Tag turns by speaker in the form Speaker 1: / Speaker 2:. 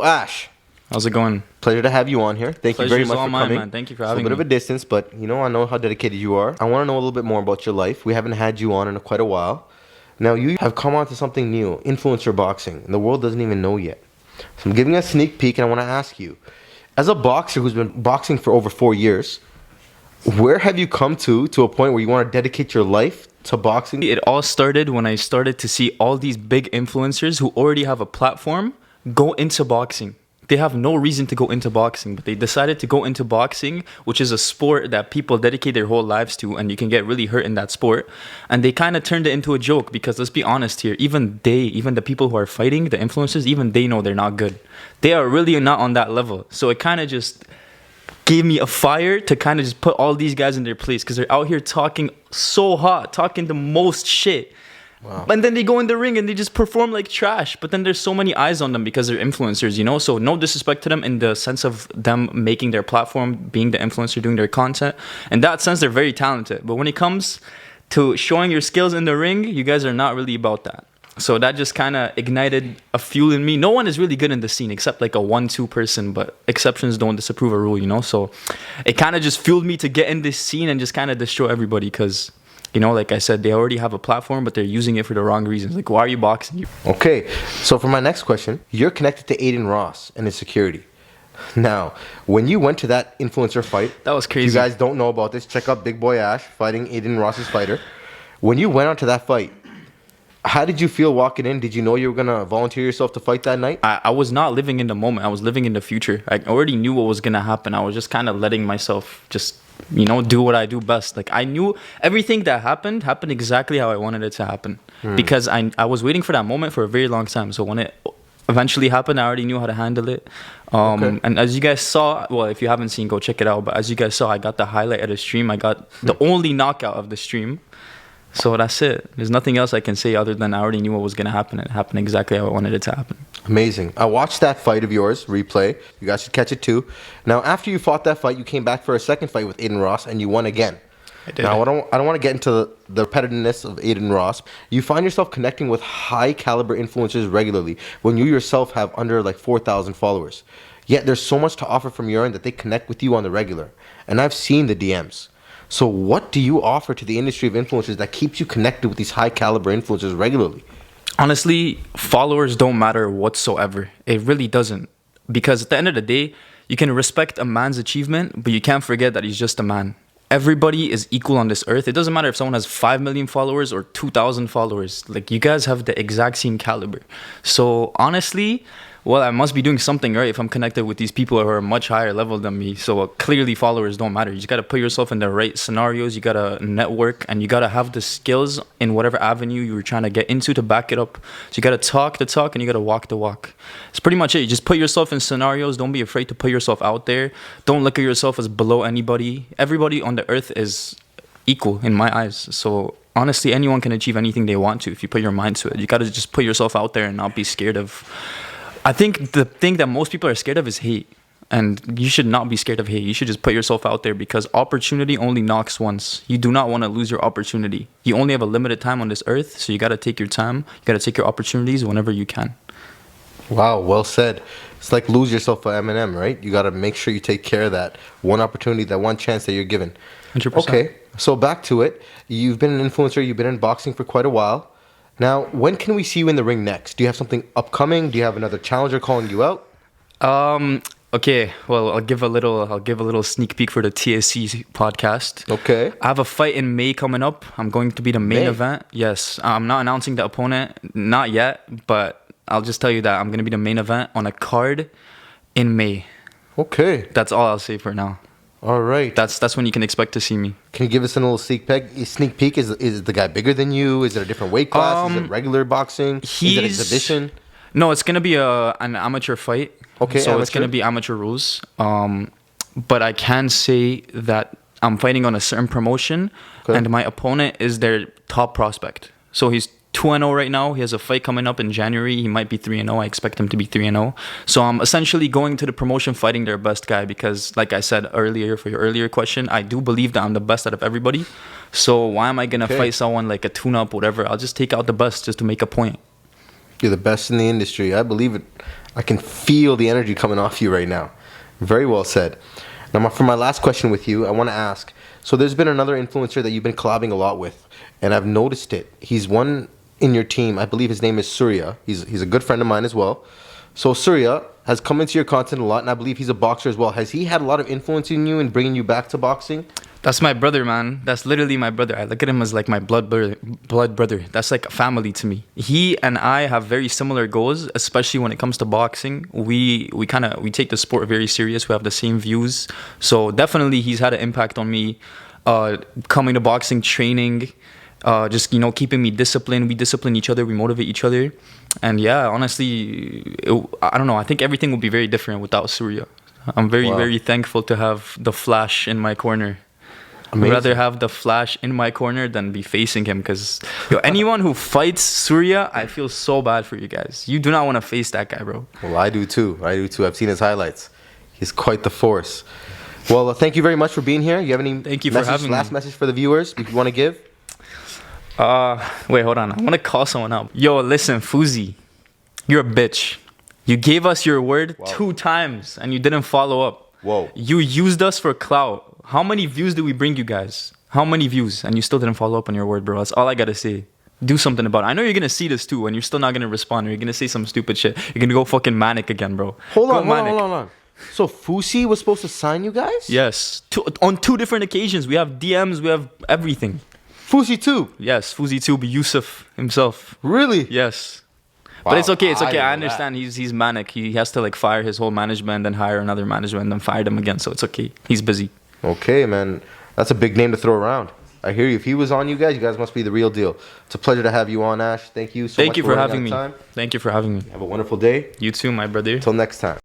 Speaker 1: Ash,
Speaker 2: How's it going?
Speaker 1: pleasure to have you on here. Thank you very
Speaker 2: Pleasure's
Speaker 1: much
Speaker 2: all
Speaker 1: for
Speaker 2: mine,
Speaker 1: coming.
Speaker 2: man. Thank you for
Speaker 1: It's
Speaker 2: having
Speaker 1: a bit
Speaker 2: me.
Speaker 1: of a distance, but I know how dedicated you are. I want to know a little bit more about your life. We haven't had you on in quite a while. Now, you have come on to something new, influencer boxing, and the world doesn't even know yet. So I'm giving a sneak peek, and I want to ask you, as a boxer who's been boxing for over 4 years, where have you come to a point where you want to dedicate your life to boxing?
Speaker 2: It all started when I started to see all these big influencers who already have a platform go into boxing. They have no reason to go into boxing, but they decided to go into boxing, which is a sport that people dedicate their whole lives to, and you can get really hurt in that sport. And they kind of turned it into a joke because, let's be honest here, even the people who are fighting, the influencers, even they know they're not good. They are really not on that level. So it kind of just gave me a fire to kind of just put all these guys in their place because they're out here talking so hot, talking the most shit.
Speaker 1: Wow.
Speaker 2: And then they go in the ring and they just perform like trash. But then there's so many eyes on them because they're influencers. So no disrespect to them in the sense of them making their platform, being the influencer, doing their content. In that sense, they're very talented. But when it comes to showing your skills in the ring, you guys are not really about that. So that just kind of ignited a fuel in me. No one is really good in the scene except like a 1-2 person, but exceptions don't disapprove a rule. So it kind of just fueled me to get in this scene and just kind of destroy everybody because, like I said, they already have a platform, but they're using it for the wrong reasons. Like, why are you boxing?
Speaker 1: Okay, so for my next question, you're connected to Aiden Ross and his security. Now, when you went to that influencer fight,
Speaker 2: That was crazy.
Speaker 1: If you guys don't know about this, check out BigBoy Ash fighting Aiden Ross's fighter. When you went onto that fight, how did you feel walking in? Did you know you were gonna volunteer yourself to fight that night?
Speaker 2: I was not living in the moment. I was living in the future. I already knew what was going to happen. I was just kind of letting myself just, do what I do best. Like, I knew everything that happened exactly how I wanted it to happen. Because I was waiting for that moment for a very long time. So when it eventually happened, I already knew how to handle it.
Speaker 1: Okay.
Speaker 2: And as you guys saw, well, if you haven't seen, go check it out. But as you guys saw, I got the highlight of the stream. I got the only knockout of the stream. So that's it. There's nothing else I can say other than I already knew what was going to happen. It happened exactly how I wanted it to happen.
Speaker 1: Amazing. I watched that fight of yours, replay. You guys should catch it too. Now, after you fought that fight, you came back for a second fight with Aiden Ross, and you won again.
Speaker 2: I did.
Speaker 1: Now, I don't want to get into the repetitiveness of Aiden Ross. You find yourself connecting with high caliber influencers regularly when you yourself have under like 4,000 followers. Yet there's so much to offer from your end that they connect with you on the regular. And I've seen the DMs. So what do you offer to the industry of influencers that keeps you connected with these high caliber influencers regularly?
Speaker 2: Honestly, followers don't matter whatsoever. It really doesn't. Because at the end of the day, you can respect a man's achievement, but you can't forget that he's just a man. Everybody is equal on this earth. It doesn't matter if someone has 5 million followers or 2,000 followers. Like, you guys have the exact same caliber. So honestly, well, I must be doing something right if I'm connected with these people who are much higher level than me. So clearly followers don't matter. You just got to put yourself in the right scenarios. You got to network and you got to have the skills in whatever avenue you were trying to get into to back it up. So you got to talk the talk and you got to walk the walk. It's pretty much it. You just put yourself in scenarios. Don't be afraid to put yourself out there. Don't look at yourself as below anybody. Everybody on the earth is equal in my eyes. So honestly, anyone can achieve anything they want to if you put your mind to it. You got to just put yourself out there and not be scared of... I think the thing that most people are scared of is hate. And you should not be scared of hate. You should just put yourself out there because opportunity only knocks once. You do not want to lose your opportunity. You only have a limited time on this earth, so you got to take your time. You got to take your opportunities whenever you can.
Speaker 1: Wow, well said. It's like lose yourself for Eminem, right? You got to make sure you take care of that one opportunity, that one chance that you're given.
Speaker 2: 100%.
Speaker 1: Okay, so back to it. You've been an influencer. You've been in boxing for quite a while. Now, when can we see you in the ring next? Do you have something upcoming? Do you have another challenger calling you out?
Speaker 2: Okay. Well, I'll give a little sneak peek for the TSC podcast.
Speaker 1: Okay.
Speaker 2: I have a fight in May coming up. I'm going to be the main
Speaker 1: May?
Speaker 2: event. Yes. I'm not announcing the opponent, not yet, but I'll just tell you that I'm going to be the main event on a card in May.
Speaker 1: Okay.
Speaker 2: That's all I'll say for now.
Speaker 1: All right.
Speaker 2: That's when you can expect to see me.
Speaker 1: Can you give us a little sneak peek? Is the guy bigger than you? Is it a different weight class? Is it regular boxing? Is it exhibition?
Speaker 2: No, it's gonna be an amateur fight.
Speaker 1: Okay,
Speaker 2: so it's
Speaker 1: amateur.
Speaker 2: gonna be amateur rules. But I can say that I'm fighting on a certain promotion,
Speaker 1: Okay.
Speaker 2: and my opponent is their top prospect. So he's 2-0 right now. He has a fight coming up in January. He might be 3-0. I expect him to be 3-0. So I'm essentially going to the promotion fighting their best guy because, like I said earlier, for your earlier question, I do believe that I'm the best out of everybody. So why am I going to fight someone like a tune-up, whatever? I'll just take out the best just to make a point.
Speaker 1: You're the best in the industry. I believe it. I can feel the energy coming off you right now. Very well said. Now, for my last question with you, I want to ask. So, there's been another influencer that you've been collabing a lot with, and I've noticed it. He's one in your team. I believe his name is Surya. He's a good friend of mine as well. So, Surya has come into your content a lot, and I believe he's a boxer as well. Has he had a lot of influence in you and bringing you back to boxing?
Speaker 2: That's my brother, man. That's literally my brother. I look at him as like my blood brother. That's like a family to me. He and I have very similar goals, especially when it comes to boxing. We take the sport very serious. We have the same views. So definitely he's had an impact on me, coming to boxing, training, just, keeping me disciplined. We discipline each other. We motivate each other. And yeah, honestly, I don't know. I think everything would be very different without Surya. I'm very, very thankful to have the Flash in my corner. Amazing. I'd rather have the Flash in my corner than be facing him, because anyone who fights Surya, I feel so bad for you guys. You do not want to face that guy, bro.
Speaker 1: Well, I do too. I've seen his highlights. He's quite the force. Well, thank you very much for being here. You have any last message for the viewers if you want to give?
Speaker 2: Wait, hold on. I want to call someone up. Yo, listen, Fousey, you're a bitch. You gave us your word 2 times and you didn't follow up.
Speaker 1: Whoa.
Speaker 2: You used us for clout. How many views did we bring you guys? How many views? And you still didn't follow up on your word, bro. That's all I gotta say. Do something about it. I know you're gonna see this too, and you're still not gonna respond, or you're gonna say some stupid shit. You're gonna go fucking manic again, bro.
Speaker 1: Hold on. So Fousey was supposed to sign you guys?
Speaker 2: Yes. On 2 different occasions. We have DMs, we have everything.
Speaker 1: Fousey too?
Speaker 2: Yes, Fousey too, but Yusuf himself.
Speaker 1: Really?
Speaker 2: Yes. Wow, but it's okay. I understand. He's manic. He has to fire his whole management and hire another management and then fire them again. So it's okay. He's busy.
Speaker 1: Okay, man. That's a big name to throw around. I hear you. If he was on you guys must be the real deal. It's a pleasure to have you on, Ash. Thank you so much.
Speaker 2: Thank you for having me. Thank you for having me.
Speaker 1: Have a wonderful day.
Speaker 2: You too, my brother.
Speaker 1: Until next time.